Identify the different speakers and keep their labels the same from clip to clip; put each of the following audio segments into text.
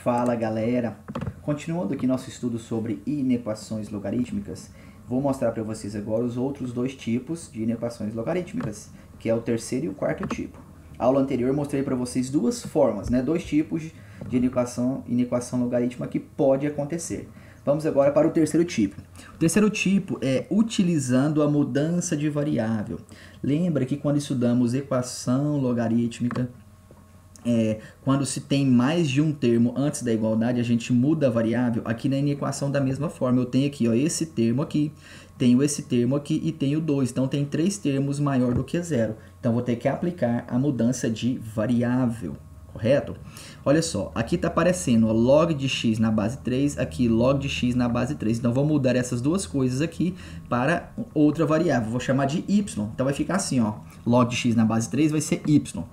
Speaker 1: Fala galera, continuando aqui nosso estudo sobre inequações logarítmicas, vou mostrar para vocês agora os outros dois tipos de inequações logarítmicas, que é o terceiro e o quarto tipo. A aula anterior mostrei para vocês duas formas, dois tipos de inequação logarítmica que pode acontecer. Vamos agora para o terceiro tipo. O terceiro tipo é utilizando a mudança de variável. Lembra que quando estudamos equação logarítmica, quando se tem mais de um termo antes da igualdade, a gente muda a variável. Aqui na inequação da mesma forma, eu tenho aqui esse termo aqui, tenho esse termo aqui e tenho 2. Então tem 3 termos maior do que 0. Então vou ter que aplicar a mudança de variável, correto? Olha só, aqui está aparecendo log de x na base 3, aqui log de x na base 3. Então vou mudar essas duas coisas aqui para outra variável, vou chamar de y. Então vai ficar assim, ó, log de x na base 3 vai ser y.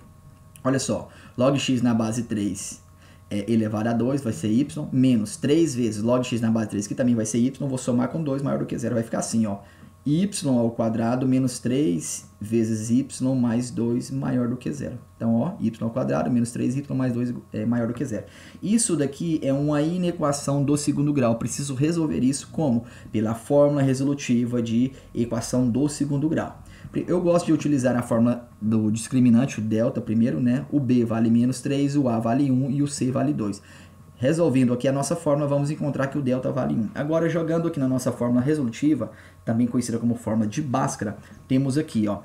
Speaker 1: Olha só, log de x na base 3 elevado a 2 vai ser y, menos 3 vezes log de x na base 3, que também vai ser y, vou somar com 2 maior do que 0, vai ficar assim, ó, y ao quadrado menos 3 vezes y mais 2 maior do que 0. Então, ó, y ao quadrado menos 3y mais 2 é maior do que 0. Isso daqui é uma inequação do segundo grau. Preciso resolver isso como? Pela fórmula resolutiva de equação do segundo grau. Eu gosto de utilizar a fórmula do discriminante, o delta primeiro, O b vale menos 3, o a vale 1 e o c vale 2. Resolvendo aqui a nossa fórmula, vamos encontrar que o delta vale 1. Agora, jogando aqui na nossa fórmula resolutiva, também conhecida como fórmula de Bhaskara, temos aqui, ó,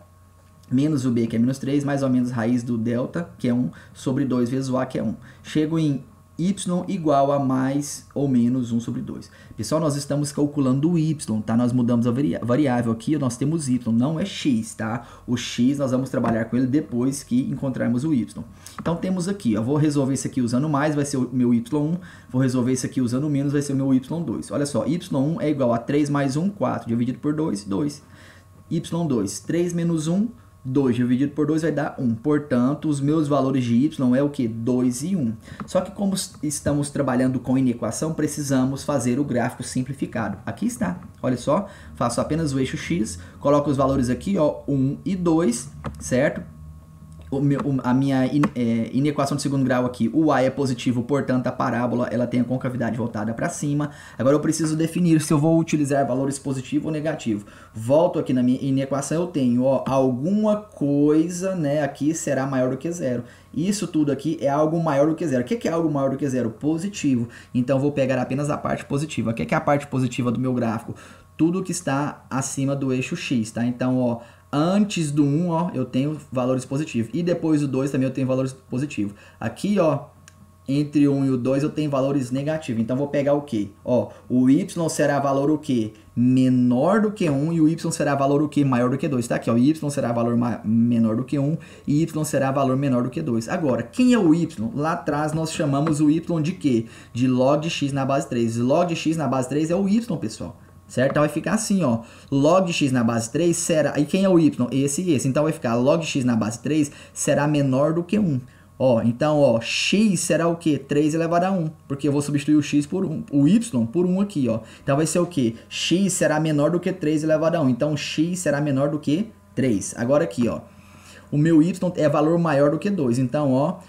Speaker 1: menos o b, que é menos 3, mais ou menos raiz do delta, que é 1, sobre 2 vezes o a, que é 1. Chego em y igual a mais ou menos 1 sobre 2. Pessoal, nós estamos calculando o y, tá? Nós mudamos a variável aqui, nós temos y, não é x, tá? O x nós vamos trabalhar com ele depois que encontrarmos o y. Então temos aqui, eu vou resolver isso aqui usando mais, vai ser o meu y1, vou resolver isso aqui usando menos, vai ser o meu y2. Olha só, y1 é igual a 3 mais 1, 4, dividido por 2, 2. y2, 3 menos 1, 2 dividido por 2 vai dar 1. Portanto, os meus valores de y é o que? 2 e 1. Só que como estamos trabalhando com inequação, precisamos fazer o gráfico simplificado. Aqui está. Olha só, faço apenas o eixo x, coloco os valores aqui, ó, 1 e 2, certo? A minha inequação de segundo grau aqui, o a é positivo, portanto a parábola ela tem a concavidade voltada para cima. Agora eu preciso definir se eu vou utilizar valores positivo ou negativo. Volto aqui na minha inequação, eu tenho, ó, alguma coisa, aqui será maior do que 0. Isso tudo aqui é algo maior do que 0. O que é algo maior do que 0? Positivo. Então vou pegar apenas a parte positiva. O que é a parte positiva do meu gráfico? Tudo que está acima do eixo x, tá? Então, ó, antes do 1, ó, eu tenho valores positivos. E depois do 2 também eu tenho valores positivos. Aqui, ó, entre o 1 e o 2 eu tenho valores negativos. Então, vou pegar o quê? Ó, o y será valor o quê? Menor do que 1 e o y será valor o quê? Maior do que 2. Tá aqui, ó, y será valor menor do que 1 e y será valor menor do que 2. Agora, quem é o y? Lá atrás nós chamamos o y de quê? De log de x na base 3. Log de x na base 3 é o y, pessoal. Certo? Então vai ficar assim, ó, log de x na base 3 será, e quem é o y? Esse e esse, então vai ficar log de x na base 3 será menor do que 1. Ó, então, ó, x será o quê? 3 elevado a 1, porque eu vou substituir o x por 1, o y por 1 aqui, ó. Então vai ser o quê? X será menor do que 3 elevado a 1, então x será menor do que 3. Agora aqui, ó, o meu y é valor maior do que 2, então, ó,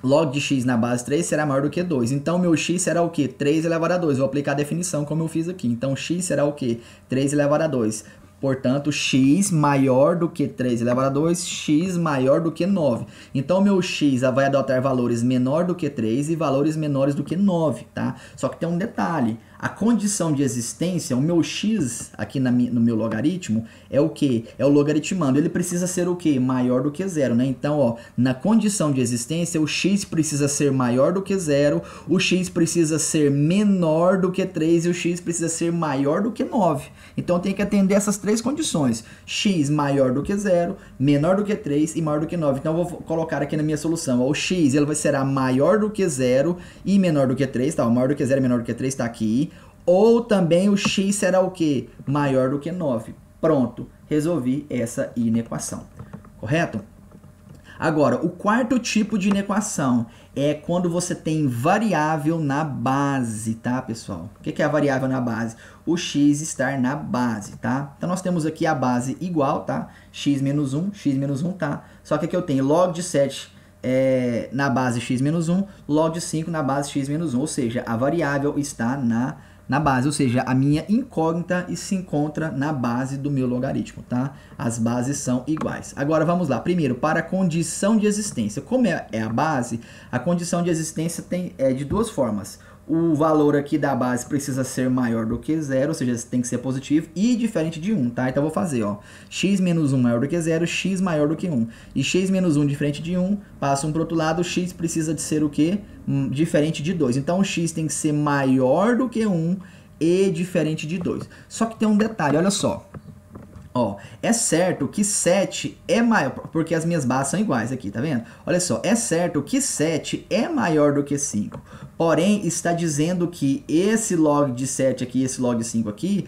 Speaker 1: log de x na base 3 será maior do que 2. Então, meu x será o quê? 3 elevado a 2. Vou aplicar a definição como eu fiz aqui. Então, x será o quê? 3 elevado a 2. Portanto, x maior do que 3 elevado a 2, x maior do que 9. Então, meu x vai adotar valores menor do que 3 e valores menores do que 9, tá? Só que tem um detalhe. A condição de existência, o meu x aqui no meu logaritmo, é o quê? É o logaritmando. Ele precisa ser o quê? Maior do que 0, Então, ó, na condição de existência, o x precisa ser maior do que 0, o x precisa ser menor do que 3 e o x precisa ser maior do que 9. Então, tem que atender essas três condições. X maior do que 0, menor do que 3 e maior do que 9. Então, eu vou colocar aqui na minha solução. Ó, o x ele será maior do que 0 e menor do que 3, tá? O maior do que 0 e menor do que 3 está aqui. Ou também o x será o quê? Maior do que 9. Pronto, resolvi essa inequação. Correto? Agora, o quarto tipo de inequação é quando você tem variável na base, tá, pessoal? O que é a variável na base? O x estar na base, tá? Então, nós temos aqui a base igual, tá? X menos 1, tá? Só que aqui eu tenho log de 7 na base x menos 1, log de 5 na base x menos 1, ou seja, a variável está na base, ou seja, a minha incógnita se encontra na base do meu logaritmo, tá? As bases são iguais. Agora vamos lá, primeiro, para a condição de existência. Como é a base, a condição de existência é de duas formas. O valor aqui da base precisa ser maior do que 0, ou seja, tem que ser positivo e diferente de 1, tá? Então eu vou fazer, ó, x menos 1 maior do que 0, x maior do que 1. E x menos 1 diferente de 1, passa um para o outro lado, x precisa de ser o quê? Diferente de 2. Então o x tem que ser maior do que 1 e diferente de 2. Só que tem um detalhe, olha só. Ó, é certo que 7 é maior, porque as minhas bases são iguais aqui, tá vendo? Olha só, é certo que 7 é maior do que 5. Porém, está dizendo que esse log de 7 aqui, esse log 5 aqui,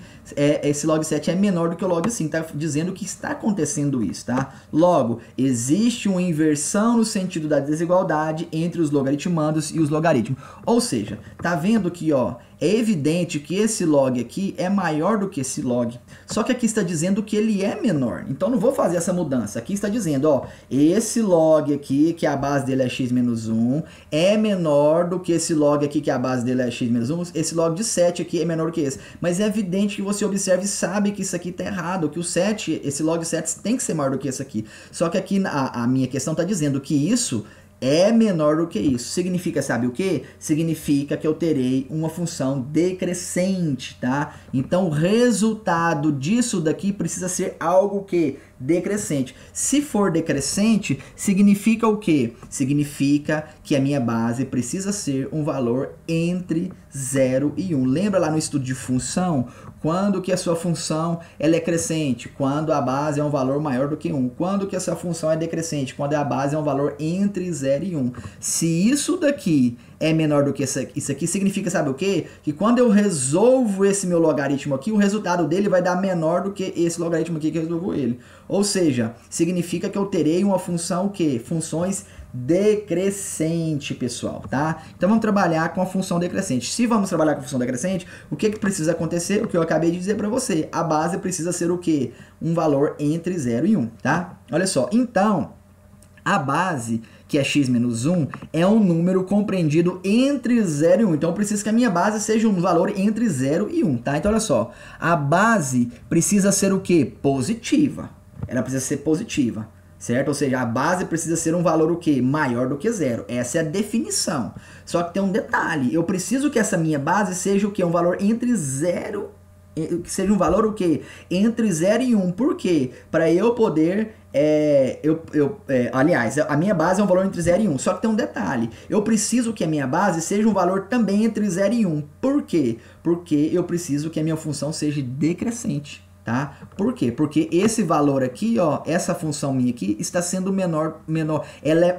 Speaker 1: esse log 7 é menor do que o log 5. Está dizendo que está acontecendo isso, tá? Logo, existe uma inversão no sentido da desigualdade entre os logaritmandos e os logaritmos. Ou seja, tá vendo que, ó, é evidente que esse log aqui é maior do que esse log. Só que aqui está dizendo que ele é menor. Então, não vou fazer essa mudança. Aqui está dizendo, ó, esse log aqui, que a base dele é x menos 1, é menor do que esse log aqui, que a base dele é x menos 1. Esse log de 7 aqui é menor do que esse. Mas é evidente que você observe e sabe que isso aqui está errado, que o 7, esse log 7 tem que ser maior do que esse aqui. Só que aqui a minha questão está dizendo que isso é menor do que isso. Significa, sabe o que? Significa que eu terei uma função decrescente, tá? Então, o resultado disso daqui precisa ser algo que decrescente. Se for decrescente, significa o quê? Significa que a minha base precisa ser um valor entre 0 e 1. Lembra lá no estudo de função? Quando que a sua função ela é crescente? Quando a base é um valor maior do que 1. Quando que a sua função é decrescente? Quando a base é um valor entre 0 e 1. Se isso daqui é menor do que isso aqui, significa, sabe o quê? Que quando eu resolvo esse meu logaritmo aqui, o resultado dele vai dar menor do que esse logaritmo aqui que resolveu ele. Ou seja, significa que eu terei uma função que? Funções decrescente, pessoal, tá? Então vamos trabalhar com a função decrescente. Se vamos trabalhar com a função decrescente, o que precisa acontecer? O que eu acabei de dizer para você. A base precisa ser o quê? Um valor entre 0 e 1, tá? Olha só, então, a base, que é x menos 1, é um número compreendido entre 0 e 1. Então, eu preciso que a minha base seja um valor entre 0 e 1, tá? Então, olha só, a base precisa ser o quê? Positiva. Ela precisa ser positiva, certo? Ou seja, a base precisa ser um valor o quê? Maior do que 0. Essa é a definição. Só que tem um detalhe. Eu preciso que essa minha base seja o quê? Um valor entre 0 que seja um valor o quê? Entre 0 e 1. Por quê? Para eu poder... aliás, a minha base é um valor entre 0 e 1. Só que tem um detalhe. Eu preciso que a minha base seja um valor também entre 0 e 1. Por quê? Porque eu preciso que a minha função seja decrescente. Tá? Por quê? Porque esse valor aqui, ó, essa função minha aqui, está sendo menor. Ela é,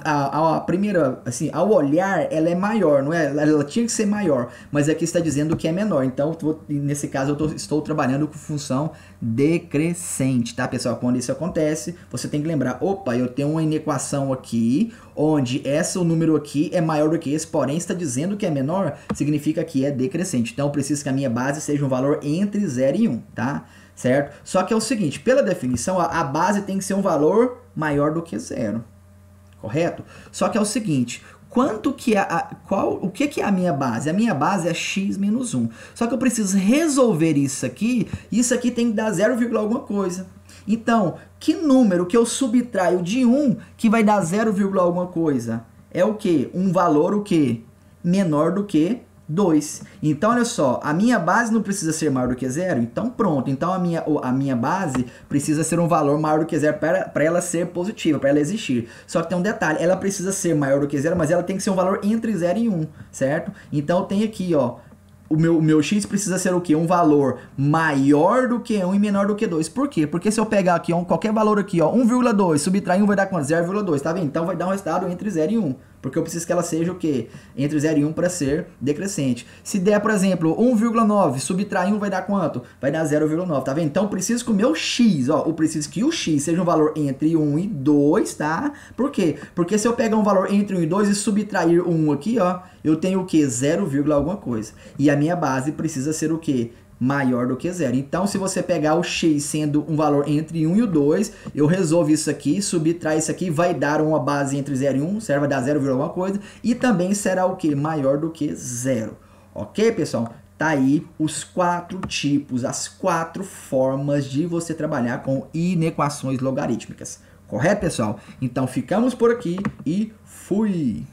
Speaker 1: a primeira, assim, ao olhar, ela é maior, não é? Ela tinha que ser maior, mas aqui está dizendo que é menor. Então, nesse caso, eu estou trabalhando com função decrescente, tá, pessoal? Quando isso acontece, você tem que lembrar, opa, eu tenho uma inequação aqui, onde o número aqui é maior do que esse, porém está dizendo que é menor, significa que é decrescente. Então, eu preciso que a minha base seja um valor entre 0 e 1, tá? Certo? Só que é o seguinte, pela definição, a base tem que ser um valor maior do que 0, correto? Só que é o seguinte, o que é a minha base? A minha base é x menos 1. Só que eu preciso resolver isso aqui tem que dar 0, alguma coisa. Então, que número que eu subtraio de 1 que vai dar 0, alguma coisa? É o quê? Um valor o quê? Menor do que 2. Então, olha só, a minha base não precisa ser maior do que 0? Então, pronto. Então, a minha base precisa ser um valor maior do que 0 para ela ser positiva, para ela existir. Só que tem um detalhe, ela precisa ser maior do que 0, mas ela tem que ser um valor entre 0 e 1, certo? Então, tem aqui, ó, o meu x precisa ser o quê? Um valor maior do que 1 e menor do que 2. Por quê? Porque se eu pegar aqui qualquer valor aqui, ó, 1,2, subtrair 1 vai dar quanto? 0,2, tá vendo? Então, vai dar um resultado entre 0 e 1. Porque eu preciso que ela seja o quê? Entre 0 e 1 para ser decrescente. Se der, por exemplo, 1,9, subtrair 1 vai dar quanto? Vai dar 0,9, tá vendo? Então, eu preciso que o meu x, ó, eu preciso que o x seja um valor entre 1 e 2, tá? Por quê? Porque se eu pegar um valor entre 1 e 2 e subtrair 1 aqui, ó, eu tenho o quê? 0, alguma coisa. E a minha base precisa ser o quê? maior do que 0. Então, se você pegar o x sendo um valor entre 1 e o 2, eu resolvo isso aqui, subtrai isso aqui, vai dar uma base entre 0 e 1, certo? Vai dar 0, alguma coisa, e também será o que? Maior do que 0. Ok, pessoal? Tá aí os 4 tipos, as 4 formas de você trabalhar com inequações logarítmicas. Correto, pessoal? Então, ficamos por aqui e fui!